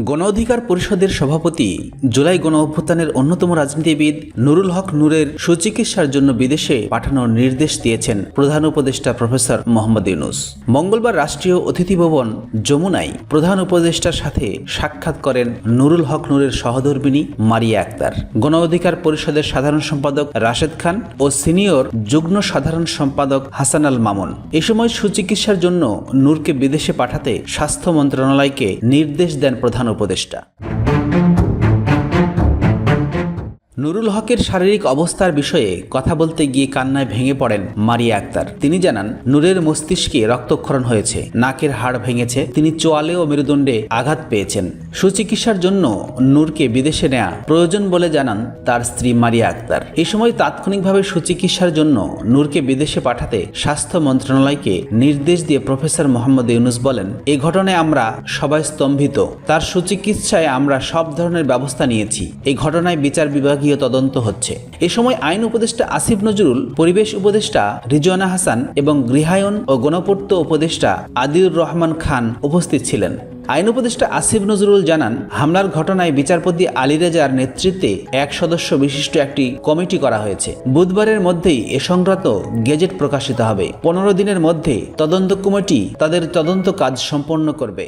গণ অধিকার পরিষদের সভাপতি জুলাই গণ অভ্যুত্থানের অন্যতম রাজনীতিবিদ নুরুল হক নূরের সুচিকিৎসার জন্য বিদেশে পাঠানোর নির্দেশ দিয়েছেন প্রধান উপদেষ্টা প্রফেসর মোহাম্মদ ইউনূস। মঙ্গলবার রাষ্ট্রীয় অতিথি ভবন যমুনায় প্রধান উপদেষ্টার সাথে সাক্ষাৎ করেন নুরুল হক নূরের সহধর্মিণী মারিয়া আক্তার, গণ অধিকার পরিষদের সাধারণ সম্পাদক রাশেদ খান ও সিনিয়র যুগ্ম সাধারণ সম্পাদক হাসান আল মামুন। এ সময় সুচিকিৎসার জন্য নূরকে বিদেশে পাঠাতে স্বাস্থ্য মন্ত্রণালয়কে নির্দেশ দেন প্রধান উপদেষ্টা। নুরুল হকের শারীরিক অবস্থার বিষয়ে কথা বলতে গিয়ে কান্নায় ভেঙে পড়েন মারিয়া আক্তার। তিনি জানান, নূরের মস্তিষ্কে রক্তক্ষরণ হয়েছে, নাকের হাড় ভেঙেছে, তিনি চোয়ালে ও মেরুদণ্ডে আঘাত পেয়েছেন। সুচিকিৎসার জন্য নূরকে বিদেশে নেওয়া প্রয়োজন বলে জানান তার স্ত্রী মারিয়া আক্তার। এই সময় তাৎক্ষণিকভাবে সুচিকিৎসার জন্য নূরকে বিদেশে পাঠাতে স্বাস্থ্য মন্ত্রণালয়কে নির্দেশ দিয়ে প্রফেসর মোহাম্মদ ইউনূস বলেন, এই ঘটনায় আমরা সবাই স্তম্ভিত। তার সুচিকিৎসায় আমরা সব ধরনের ব্যবস্থা নিয়েছি। এই ঘটনায় বিচার বিভাগীয় তদন্ত হচ্ছে। এ সময় আইন উপদেষ্টা আসিফ নজরুল, পরিবেশ উপদেষ্টা রিজওয়ানা হাসান এবং গৃহায়ন ও গণপূর্ত উপদেষ্টা আদিউর রহমান খান উপস্থিত ছিলেন। আইন উপদেষ্টা আসিফ নজরুল জানান, হামলার ঘটনায় বিচারপতি আলী রেজার নেতৃত্বে 1 সদস্য বিশিষ্ট একটি কমিটি করা হয়েছে। বুধবারের মধ্যেই এ সংক্রান্ত গেজেট প্রকাশিত হবে। 15 দিনের মধ্যে তদন্ত কমিটি তাদের তদন্ত কাজ সম্পন্ন করবে।